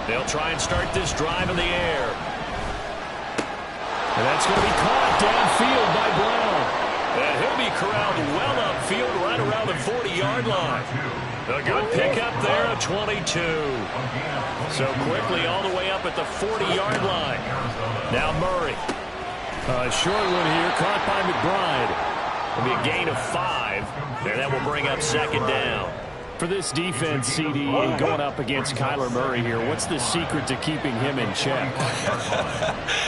They'll try and start this drive in the air. And that's going to be caught downfield by Brown. And he'll be corralled well upfield right around the 40-yard line. A good pickup there at 22. So quickly all the way up at the 40-yard line. Now Murray. A short one here, caught by McBride. It'll be a gain of 5, and that will bring up second down. For this defense, CD, going up against Kyler Murray here, what's the secret to keeping him in check?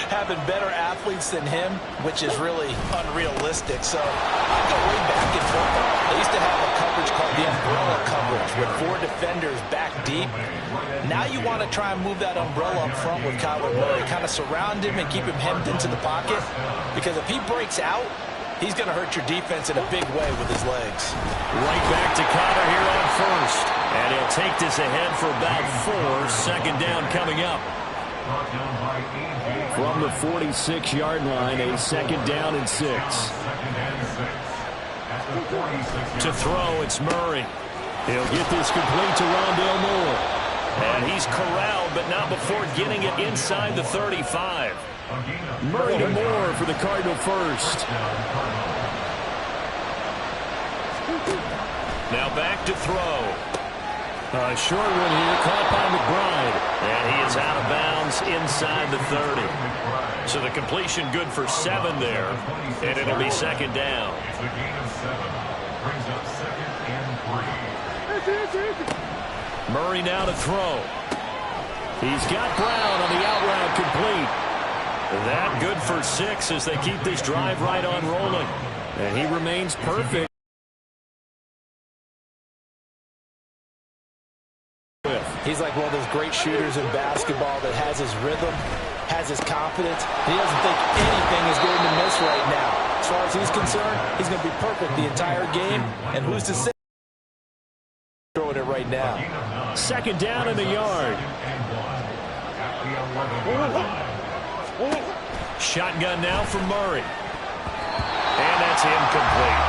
Having better athletes than him, which is really unrealistic. So I go way back in football. They used to have a coverage called the umbrella coverage with 4 defenders back deep. Now you want to try and move that umbrella up front with Kyler Murray, kind of surround him and keep him hemmed into the pocket. Because if he breaks out, he's going to hurt your defense in a big way with his legs. Right back to Connor here on first. And he'll take this ahead for about 4. Second down coming up. From the 46-yard line, a second down and 6. To throw, it's Murray. He'll get this complete to Rondale Moore. And he's corralled, but not before getting it inside the 35. Murray to Moore for the Cardinal first. Now back to throw. A short one here, caught by McBride. And he is out of bounds inside the 30. So the completion good for 7 there. And it'll be second down. Murray now to throw. He's got Brown on the out route complete. That good for 6 as they keep this drive right on rolling. And he remains perfect. He's like one of those great shooters in basketball that has his rhythm, has his confidence. He doesn't think anything is going to miss right now. As far as he's concerned, he's going to be perfect the entire game. And who's to say throwing it right now? Second down in the yard. Shotgun now from Murray. And that's incomplete.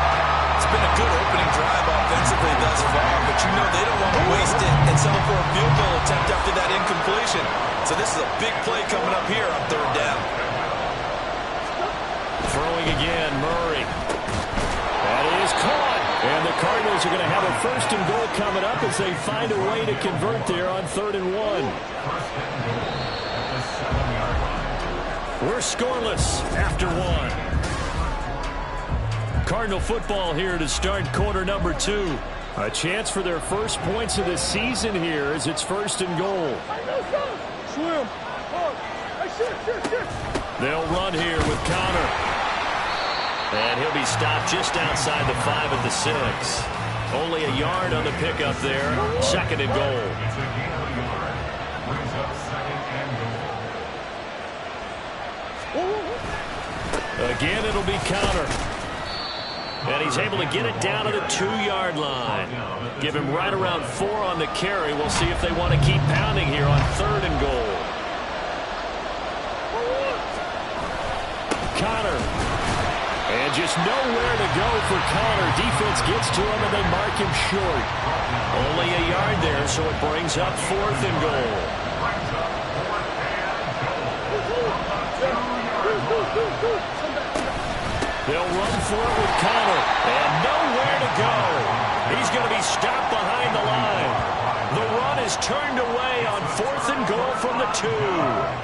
It's been a good opening drive offensively thus far, but you know they don't want to waste it and settle for a field goal attempt after that incompletion. So this is a big play coming up here on third down. Throwing again, Murray. That is caught. And the Cardinals are going to have a first and goal coming up as they find a way to convert there on 3rd and 1. We're scoreless after 1. Cardinal football here to start quarter number 2. A chance for their first points of the season here as it's 1st and goal. They'll run here with Connor. And he'll be stopped just outside the 5 at the 6. Only a yard on the pickup there. 2nd and goal. Again, it'll be Connor. And he's able to get it down to the 2-yard line. Give him right around 4 on the carry. We'll see if they want to keep pounding here on 3rd and goal. Connor. And just nowhere to go for Connor. Defense gets to him and they mark him short. Only a yard there, so it brings up 4th and goal. They'll run for it with Connor. And nowhere to go. He's going to be stopped behind the line. The run is turned away on 4th and goal from the 2.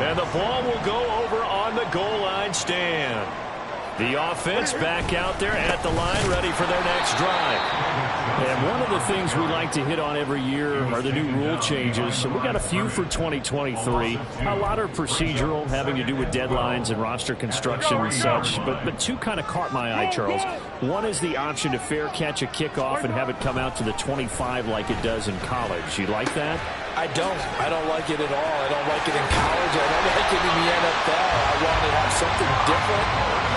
And the ball will go over on the goal line stand. The offense back out there at the line, ready for their next drive. And one of the things we like to hit on every year are the new rule changes. So we got a few for 2023. A lot are procedural, having to do with deadlines and roster construction and such. But 2 kind of caught my eye, Charles. One is the option to fair catch a kickoff and have it come out to the 25 like it does in college. You like that? I don't like it at all. I don't like it in college. I don't like it in the NFL. I want to have something different.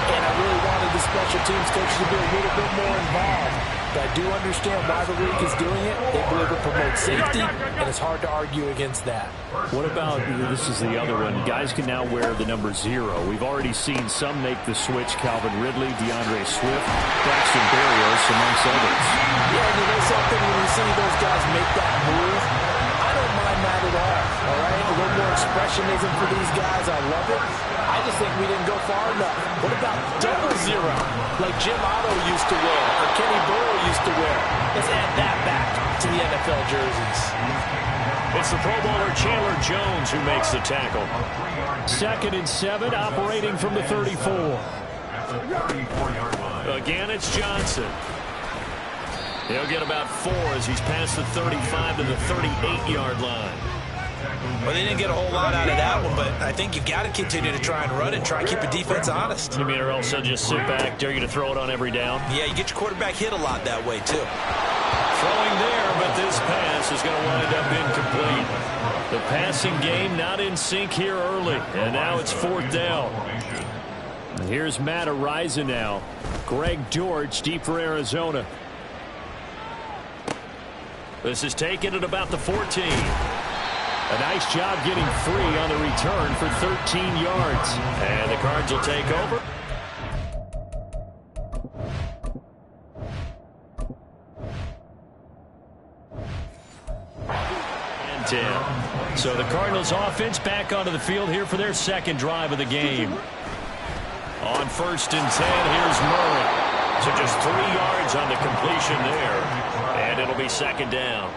And I really wanted the special teams coaches to be a little bit more involved. But I do understand why the league is doing it. They believe it promotes safety, and it's hard to argue against that. What about, this is the other one, guys can now wear the number 0. We've already seen some make the switch, Calvin Ridley, DeAndre Swift, Braxton Berrios, amongst others. Yeah, you know something, when you see those guys make that move, I don't mind that at all. perfectionism for these guys. I love it. I just think we didn't go far enough. What about double zero, like Jim Otto used to wear or Kenny Burrow used to wear? Let's add that back to the NFL jerseys. It's the Pro Bowler Chandler Jones who makes the tackle. 2nd and 7, operating from the 34. Again, it's Johnson. He'll get about 4 as he's past the 35 to the 38-yard line. Well, they didn't get a whole lot out of that one, but I think you've got to continue to try and run it, try and keep the defense honest. You mean, or else they'll just sit back, dare you to throw it on every down? Yeah, you get your quarterback hit a lot that way, too. Throwing there, but this pass is going to wind up incomplete. The passing game not in sync here early, and now it's 4th down. Here's Matt Araiza now. Greg George deep for Arizona. This is taken at about the 14. A nice job getting free on the return for 13 yards. And the Cards will take over. And 10. So the Cardinals offense back onto the field here for their 2nd drive of the game. On 1st and 10, here's Murray. So just 3 yards on the completion there. And it'll be 2nd down.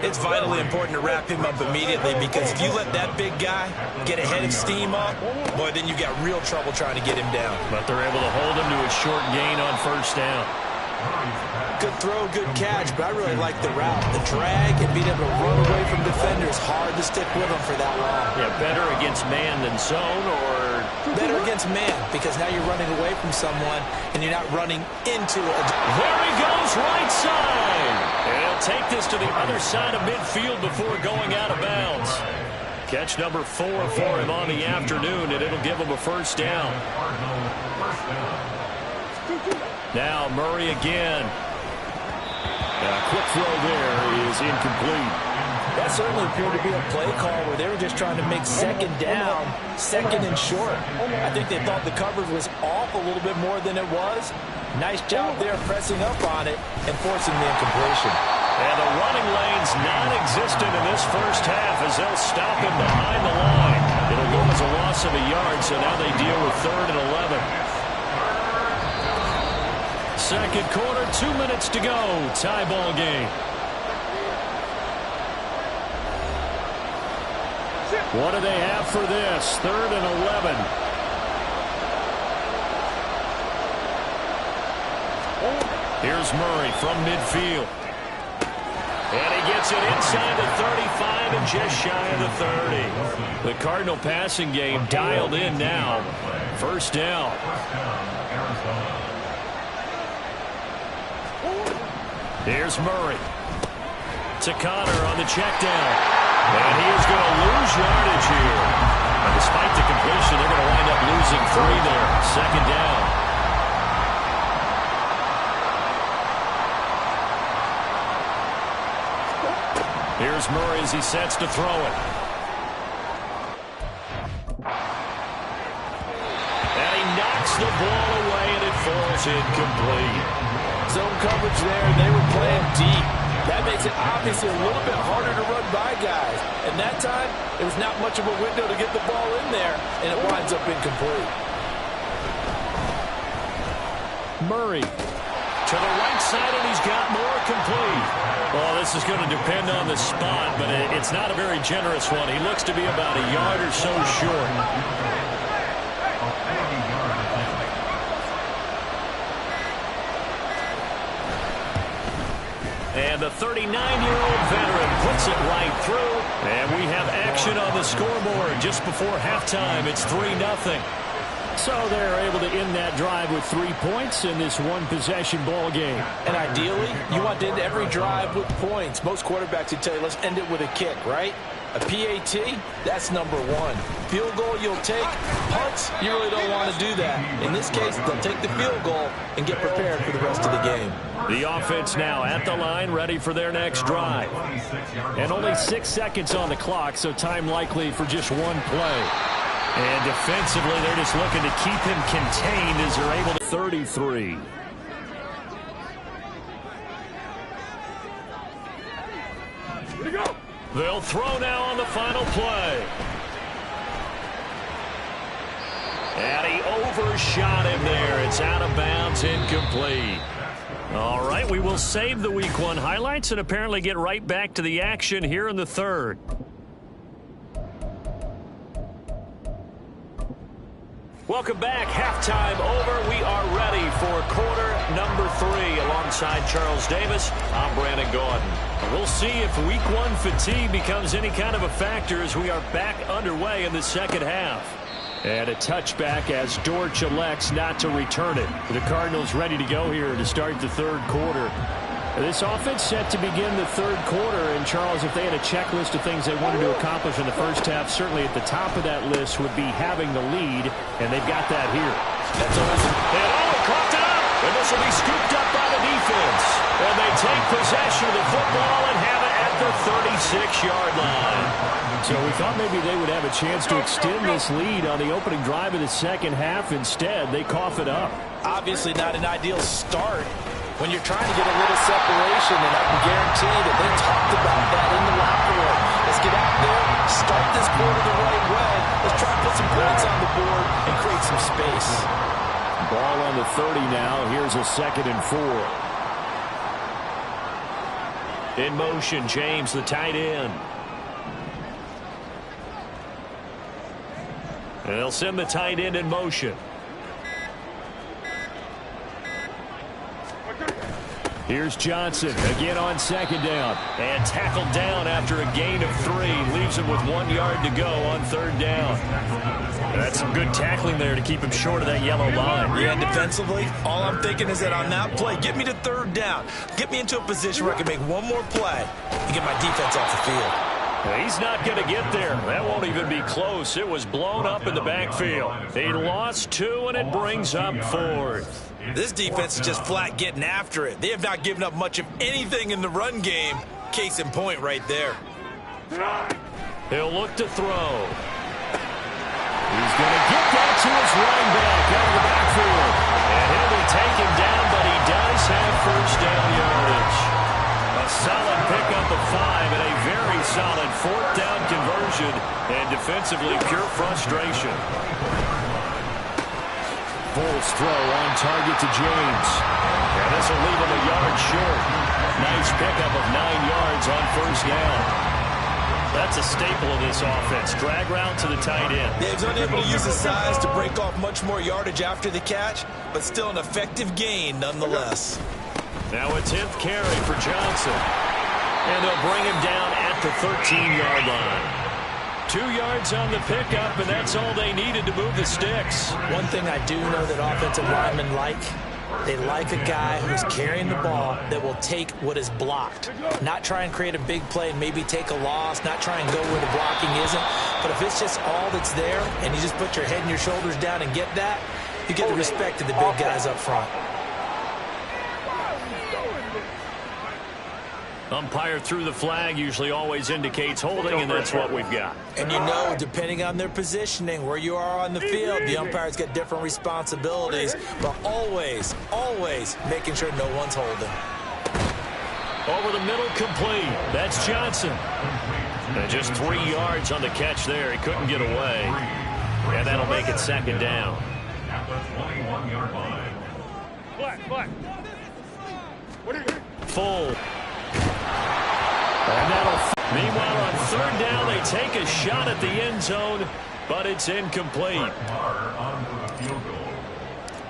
It's vitally important to wrap him up immediately, because if you let that big guy get a head of steam up, boy, then you got real trouble trying to get him down. But they're able to hold him to a short gain on 1st down. Good throw, good catch, but I really like the route. The drag and being able to run away from defenders, hard to stick with them for that long. Yeah, better against man than zone, or better against man, because now you're running away from someone and you're not running into it. There he goes, right side. And he'll take this to the other side of midfield before going out of bounds. Catch number 4 for him on the afternoon, and it'll give him a 1st down. Now Murray again. A quick throw there is incomplete. That certainly appeared to be a play call where they were just trying to make 2nd down, 2nd and short. I think they thought the coverage was off a little bit more than it was. Nice job there pressing up on it and forcing the incompletion. And the running lane's non-existent in this 1st half as they'll stop him behind the line. It'll go as a loss of a yard, so now they deal with 3rd and 11. 2nd quarter, 2 minutes to go. Tie ball game. What do they have for this? 3rd and 11. Here's Murray from midfield. And he gets it inside the 35 and just shy of the 30. The Cardinal passing game dialed in now. 1st down. Here's Murray. To Connor on the check down. And he is going to lose yardage here. And despite the completion, they're going to wind up losing 3 there. 2nd down. Here's Murray as he sets to throw it. And he knocks the ball away, and it falls incomplete. Zone coverage there, they were playing deep. That makes it obviously a little bit harder to run by guys. And that time, it was not much of a window to get the ball in there, and it winds up incomplete. Murray to the right side, and he's got more complete. Well, this is going to depend on the spot, but it's not a very generous one. He looks to be about a yard or so short. And the 39-year-old veteran puts it right through. And we have action on the scoreboard just before halftime. It's 3-0. So they're able to end that drive with 3 points in this one-possession ball game. And ideally, you want to end every drive with points. Most quarterbacks would tell you, let's end it with a kick, right? A PAT, that's number 1. Field goal you'll take. Punts, you really don't want to do that. In this case, they'll take the field goal and get prepared for the rest of the game. The offense now at the line, ready for their next drive. And only 6 seconds on the clock, so time likely for just one play. And defensively, they're just looking to keep him contained as they're able to 33. They'll throw now on the final play. And he overshot him there. It's out of bounds, incomplete. All right, we will save the Week 1 highlights and apparently get right back to the action here in the third. Welcome back. Halftime over. We are ready for quarter number 3. Alongside Charles Davis, I'm Brandon Gordon. We'll see if Week 1 fatigue becomes any kind of a factor as we are back underway in the second half. And a touchback as Dortch elects not to return it. The Cardinals ready to go here to start the third quarter. This offense set to begin the third quarter. And, Charles, if they had a checklist of things they wanted to accomplish in the first half, certainly at the top of that list would be having the lead, and they've got that here. That's awesome. And coughed it up. And this will be scooped up by the defense. And they take possession of the football and have it at the 36-yard line. So we thought maybe they would have a chance to extend this lead on the opening drive of the second half. Instead, they cough it up. Obviously not an ideal start when you're trying to get a little separation, and I can guarantee that they talked about that in the locker room. Let's get out there, start this quarter the right way. Let's try to put some points on the board and create some space. Ball on the 30 now. Here's a 2nd and 4. In motion, James, the tight end. And they'll send the tight end in motion. Here's Johnson again on 2nd down. And tackled down after a gain of 3. Leaves him with 1 yard to go on 3rd down. That's some good tackling there to keep him short of that yellow line. Yeah, defensively, all I'm thinking is that on that play, get me to 3rd down. Get me into a position where I can make one more play and get my defense off the field. He's not going to get there. That won't even be close. It was blown up in the backfield. He lost 2, and it brings up 4th. This defense is just flat getting after it. They have not given up much of anything in the run game. Case in point right there. He'll look to throw. He's going to get that to his running back out of the backfield. And he'll be taken down, but he does have first down yardage. A solid pickup of 5 and a very solid 4th down conversion. And defensively, pure frustration. Foles throw on target to James. And this will leave him a yard short. Nice pickup of 9 yards on first down. That's a staple of this offense. Drag route to the tight end. Yeah, he's unable to use his size to break off much more yardage after the catch, but still an effective gain nonetheless. Now a 10th carry for Johnson. And they'll bring him down at the 13-yard line. 2 yards on the pickup, and that's all they needed to move the sticks. One thing I do know that offensive linemen like, they like a guy who's carrying the ball that will take what is blocked. Not try and create a big play and maybe take a loss, not try and go where the blocking isn't. But if it's just all that's there and you just put your head and your shoulders down and get that, you get the respect of the big guys up front. Umpire threw the flag, usually always indicates holding, and that's what we've got. And you know, depending on their positioning, where you are on the field, the umpire's got different responsibilities, but always, always making sure no one's holding. Over the middle, complete. That's Johnson. And just 3 yards on the catch there. He couldn't get away. And that'll make it 2nd down. At the 21-yard line. Full. And meanwhile, on 3rd down, they take a shot at the end zone, but it's incomplete. On for the field goal.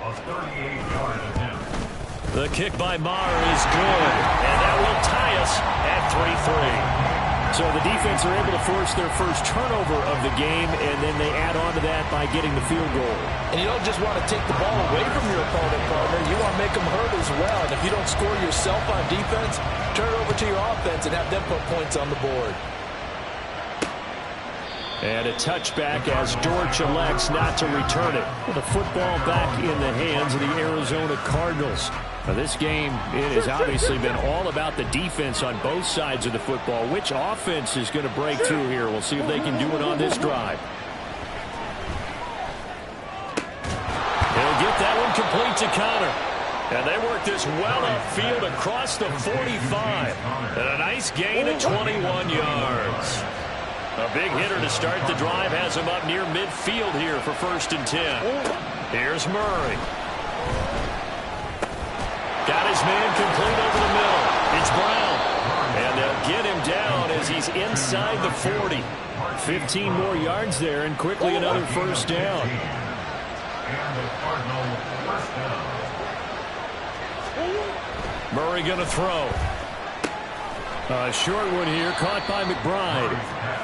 A 38-yard attempt. The kick by Maher is good, and that will tie us at 3-3. So the defense are able to force their first turnover of the game, and then they add on to that by getting the field goal. And you don't just want to take the ball away from your opponent, partner. You want to make them hurt as well. And if you don't score yourself on defense, turn it over to your offense and have them put points on the board. And a touchback as Dortch elects not to return it. The football back in the hands of the Arizona Cardinals. Now this game, it has obviously been all about the defense on both sides of the football. Which offense is going to break through here? We'll see if they can do it on this drive. He'll get that one complete to Connor. And they work this well upfield across the 45. And a nice gain of 21 yards. A big hitter to start the drive has him up near midfield here for 1st and 10. Here's Murray. Got his man complete over the middle. It's Brown. And they'll get him down as he's inside the 40. 15 more yards there and quickly another 1st down. And the Cardinal first down. Murray going to throw. A short one here, caught by McBride.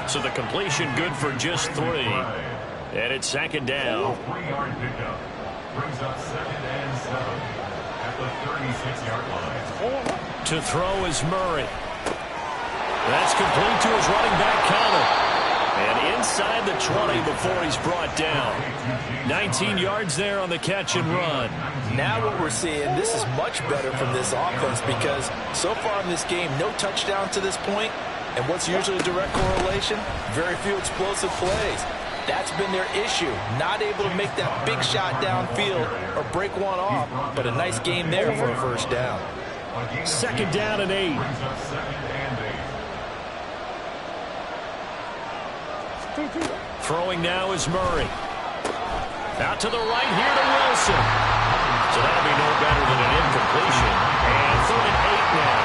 So the completion good for just 3. And it's 2nd down. 3-yard pickup brings up 2nd and 7 at the 36-yard line. To throw is Murray. That's complete to his running back, Connor. And inside the 20 before he's brought down. 19 yards there on the catch and run. Now what we're seeing, this is much better from this offense because so far in this game, no touchdown to this point. And what's usually a direct correlation? Very few explosive plays. That's been their issue. Not able to make that big shot downfield or break one off. But a nice game there for a 1st down. 2nd down and 8. Throwing now is Murray. Out to the right here to Wilson. So that'll be no better than an incompletion. And 3rd and 8 now.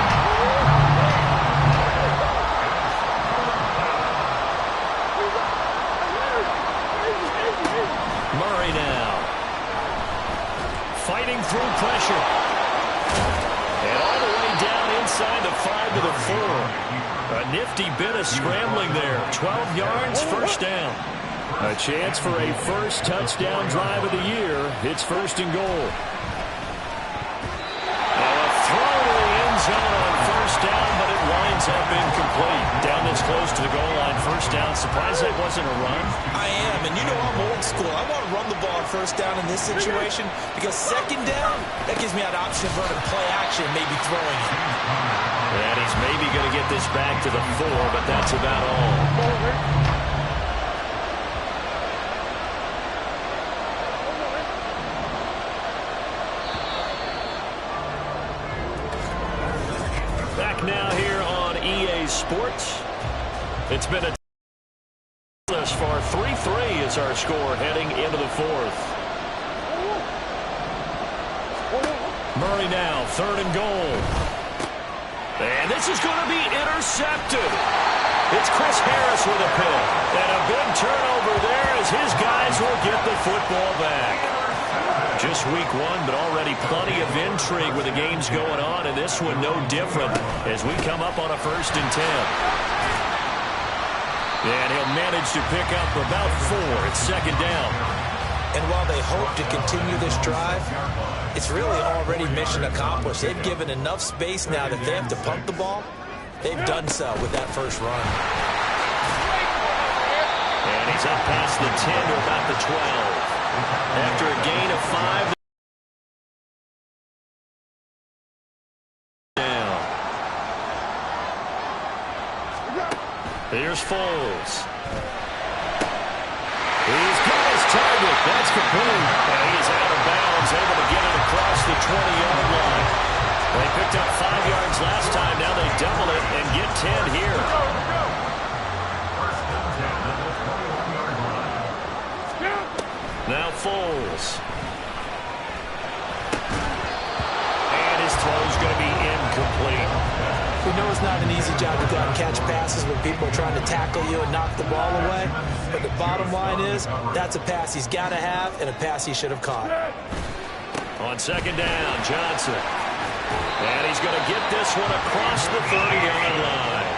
Murray now. Fighting through pressure. And all the way down inside the 5 to the 4. A nifty bit of scrambling there. 12 yards, 1st down. A chance for a 1st touchdown drive of the year. It's 1st and goal. Now a throw to the end zone on 1st down, but it winds up incomplete. Down this close to the goal line, 1st down. Surprised that wasn't a run? I am, and you know I'm old school. I want to run the ball on 1st down in this situation because 2nd down, that gives me an option of running play action, maybe throwing it. And he's maybe going to get this back to the 4, but that's about all. Back now here on EA Sports. It's been a thus far. 3-3 is our score heading into the 4th. Murray now, 3rd and goal. And this is going to be intercepted. It's Chris Harris with a pick. And a big turnover there as his guys will get the football back. Just week 1, but already plenty of intrigue with the games going on, and this one no different as we come up on a 1st and 10. And he'll manage to pick up about 4. It's 2nd down. And while they hope to continue this drive, it's really already mission accomplished. They've given enough space now that they have to punt the ball. They've done so with that 1st run. And he's up past the 10 to about the 12. After a gain of 5. Down. Here's Foles. He's got his target. That's complete. And he is out of bounds, able to get it across the 20-yard line. They picked up 5 yards last time. Now they double it and get 10 here. Now Foles. And his throw's going to be incomplete. We know it's not an easy job to go out and catch passes when people are trying to tackle you and knock the ball away. But the bottom line is, that's a pass he's got to have and a pass he should have caught. On 2nd down, Johnson. And he's going to get this one across the 30-yard line.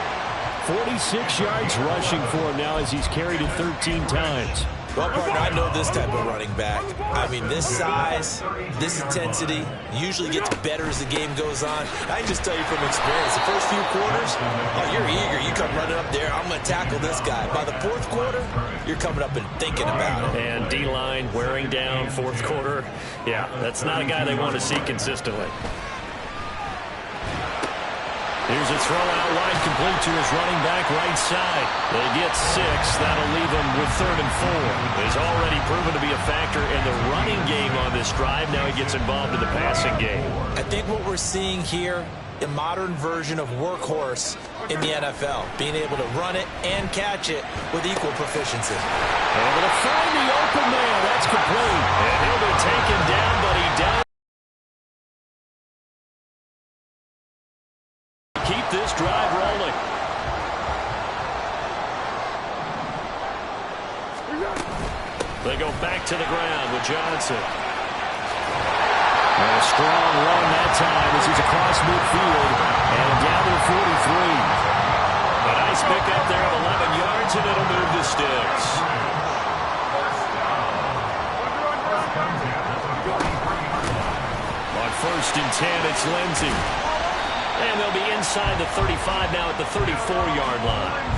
46 yards rushing for him now as he's carried it 13 times. Well, partner, I know this type of running back. I mean, this size, this intensity usually gets better as the game goes on. I can just tell you from experience, the first few quarters, oh, you're eager. You come running up there, I'm going to tackle this guy. By the 4th quarter, you're coming up and thinking about it. And D-line wearing down 4th quarter. Yeah, that's not a guy they want to see consistently. Here's a throw out wide, complete to his running back right side. They get 6. That'll leave them with 3rd and 4. He's already proven to be a factor in the running game on this drive. Now he gets involved in the passing game. I think what we're seeing here the modern version of workhorse in the NFL, being able to run it and catch it with equal proficiency. Able to find the open man. That's complete. And he'll be taken down, but he does keep this drive rolling. They go back to the ground with Johnson. And a strong run that time as he's across midfield and down to the 43. A nice pickup there of 11 yards, and it'll move the sticks. On 1st and 10, it's Lindsey. And they'll be inside the 35 now at the 34-yard line.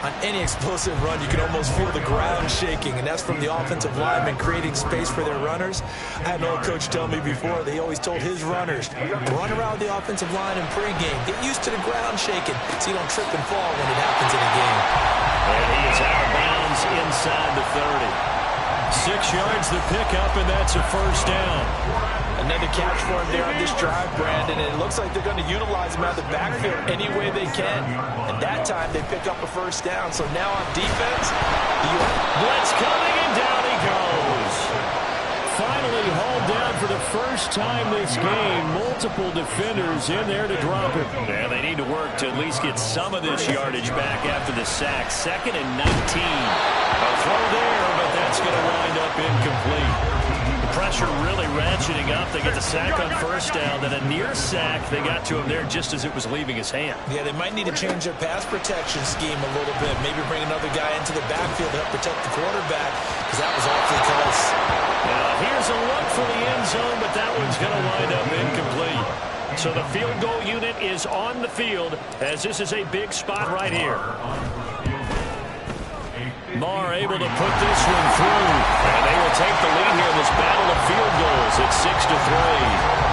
On any explosive run, you can almost feel the ground shaking, and that's from the offensive linemen creating space for their runners. I had an old coach tell me before, they always told his runners, run around the offensive line in pregame. Get used to the ground shaking so you don't trip and fall when it happens in a game. And he is out of bounds inside the 30. 6 yards the pickup, and that's a first down. Another catch for him there on this drive, Brandon, and it looks like they're going to utilize him out of the backfield any way they can. And that time they pick up a first down. So now on defense, blitz coming, and down he goes. Finally hauled down for the first time this game. Multiple defenders in there to drop him. Yeah, they need to work to at least get some of this yardage back after the sack. 2nd and 19. A throw there, but that's going to wind up incomplete. Pressure really ratcheting up. They get the sack on first down. Then a near sack. They got to him there just as it was leaving his hand. Yeah, they might need to change their pass protection scheme a little bit. Maybe bring another guy into the backfield to help protect the quarterback, because that was awfully close. Here's a look for the end zone, but that one's going to wind up incomplete. So the field goal unit is on the field, as this is a big spot right here. Marr able to put this one through, and they will take the lead here in this battle of field goals at 6-3.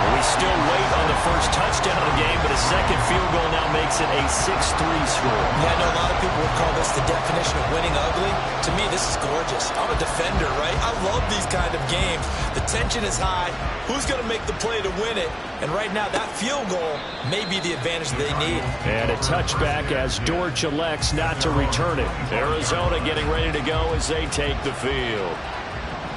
We still wait on the first touchdown of the game, but a second field goal now makes it a 6-3 score. Yeah, I know a lot of people would call this the definition of winning ugly. To me, this is gorgeous. I'm a defender, right? I love these kind of games. The tension is high. Who's going to make the play to win it? And right now, that field goal may be the advantage they need. And a touchback as Dortch elects not to return it. Arizona getting ready to go as they take the field.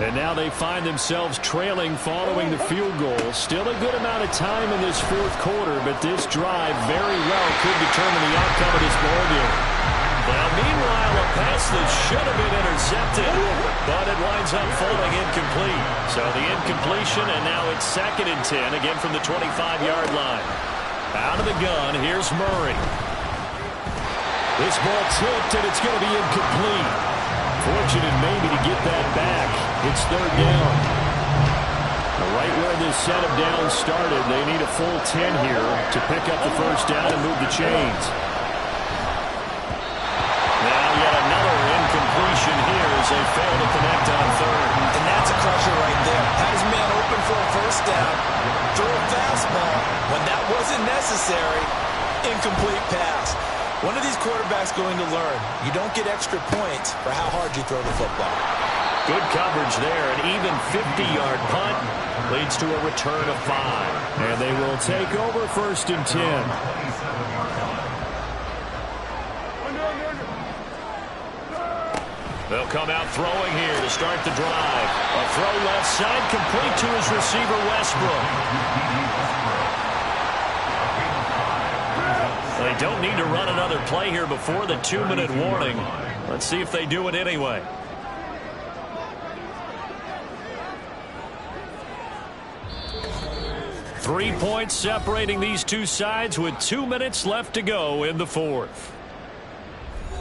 And now they find themselves trailing following the field goal. Still a good amount of time in this 4th quarter, but this drive very well could determine the outcome of this ball game. Now, meanwhile, a pass that should have been intercepted, but it winds up falling incomplete. So the incompletion, and now it's 2nd and 10, again from the 25-yard line. Out of the gun, here's Murray. This ball tipped, and it's going to be incomplete. Fortunate maybe to get that back. It's 3rd down. Right where this set of downs started, they need a full 10 here to pick up the first down and move the chains. Now yet another incompletion here as they fail to connect on 3rd. And that's a crusher right there. Had his man open for a first down. Throw a fastball when that wasn't necessary. Incomplete pass. One of these quarterbacks going to learn, you don't get extra points for how hard you throw the football. Good coverage there. An even 50-yard punt leads to a return of 5. And they will take over 1st and 10. They'll come out throwing here to start the drive. A throw left side complete to his receiver, Westbrook. They don't need to run another play here before the 2-minute warning. Let's see if they do it anyway. Three points separating these two sides with 2 minutes left to go in the 4th.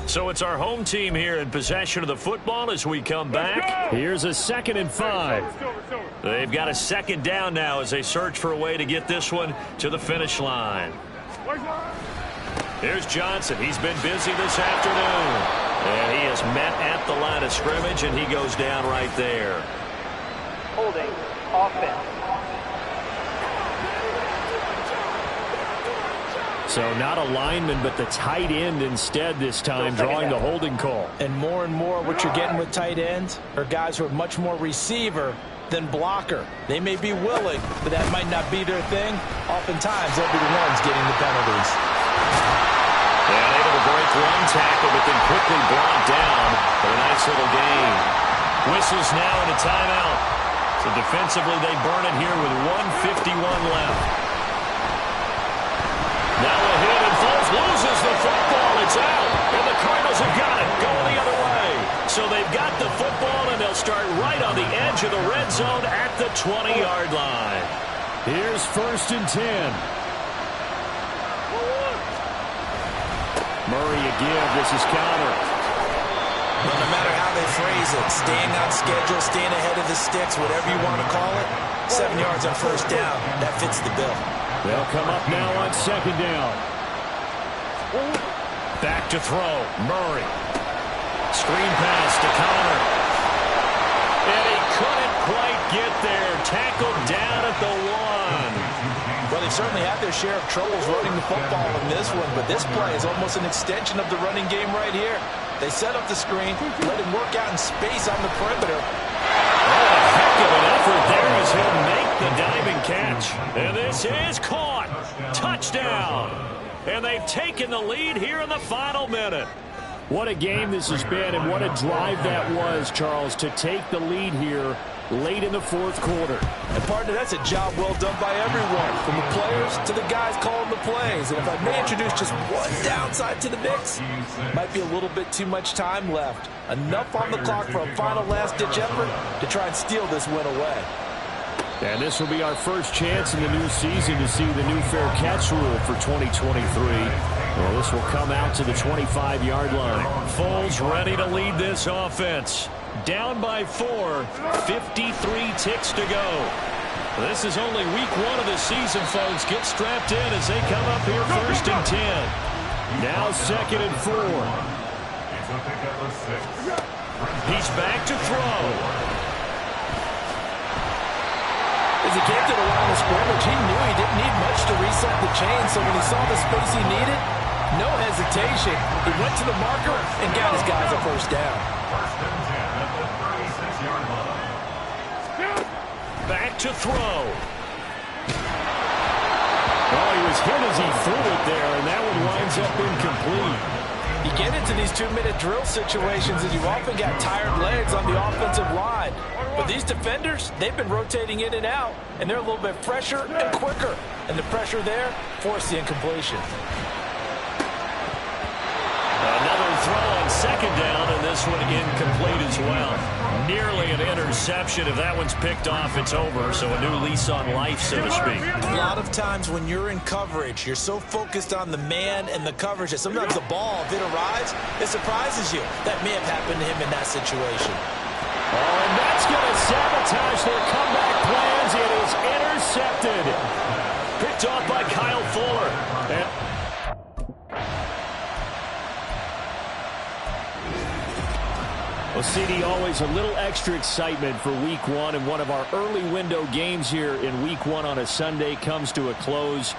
So it's our home team here in possession of the football as we come back. Here's a 2nd and 5. They've got a 2nd down now as they search for a way to get this one to the finish line. Here's Johnson. He's been busy this afternoon. And he is met at the line of scrimmage, and he goes down right there. Holding offense. So not a lineman, but the tight end instead this time, drawing the holding call. And more what you're getting with tight ends are guys who are much more receiver than blocker. They may be willing, but that might not be their thing. Oftentimes, they'll be the ones getting the penalties. And able to break one tackle, but then quickly brought down for a nice little gain. Whistles now in a timeout. So defensively, they burn it here with 1:51 left. Now a hit, and Foles loses the football. It's out, and the Cardinals have got it. Going the other way. So they've got the football, and they'll start right on the edge of the red zone at the 20-yard line. Here's 1st and 10. Murray again. This is counter. Well, no matter how they phrase it, staying on schedule, staying ahead of the sticks, whatever you want to call it, 7 yards on 1st down, that fits the bill. They'll come up now on 2nd down. Back to throw. Murray. Screen pass to Connor. And he couldn't quite get there. Tackled down at the 1. Well, they've certainly had their share of troubles running the football in this one, but this play is almost an extension of the running game right here. They set up the screen, let him work out in space on the perimeter. Oh, a heck of an effort there as he'll make the diving catch. And this is caught. Touchdown. And they've taken the lead here in the final minute. What a game this has been, and what a drive that was, Charles, to take the lead here late in the 4th quarter. And partner, that's a job well done by everyone, from the players to the guys calling the plays. And if I may introduce just one downside to the mix, might be a little bit too much time left. Enough on the clock for a final last-ditch effort to try and steal this win away. And this will be our first chance in the new season to see the new fair catch rule for 2023. Well, this will come out to the 25-yard line. Foles ready to lead this offense. Down by 4, 53 ticks to go. This is only week 1 of the season, folks. Get strapped in as they come up here 1st and 10. Now 2nd and 4. He's back to throw. As he came to the line of scrimmage, he knew he didn't need much to reset the chain, so when he saw the space he needed, no hesitation. He went to the marker and got his guys a 1st down. Back to throw. Oh, he was hit as he threw it there, and that one winds up incomplete. You get into these 2-minute drill situations, and you've often got tired legs on the offensive line. But these defenders, they've been rotating in and out, and they're a little bit fresher and quicker. And the pressure there forced the incompletion. Another throw on 2nd down, and this one incomplete as well. Nearly an interception. If that one's picked off, it's over. So a new lease on life, so to speak. A lot of times when you're in coverage, you're so focused on the man and the coverage that sometimes the ball, if it arrives, it surprises you. That may have happened to him in that situation. Oh, and that's going to sabotage their comeback plans. It is intercepted. Picked off by Kyle Fuller. Well, CD, always a little extra excitement for week 1, and one of our early window games here in week 1 on a Sunday comes to a close.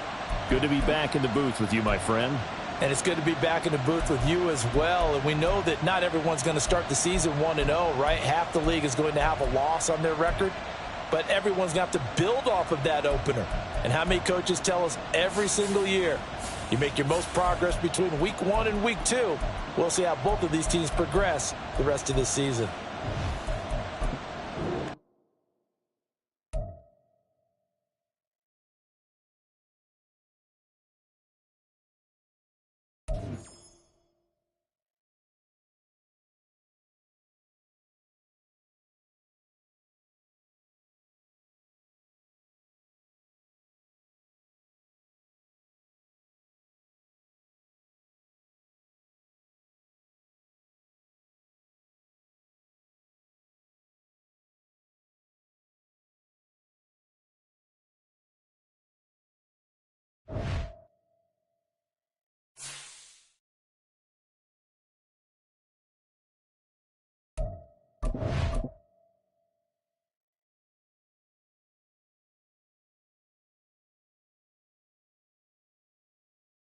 Good to be back in the booth with you, my friend. And it's good to be back in the booth with you as well. And we know that not everyone's going to start the season 1-0, right? Half the league is going to have a loss on their record. But everyone's going to have to build off of that opener. And how many coaches tell us every single year, you make your most progress between week 1 and week 2. We'll see how both of these teams progress the rest of this season.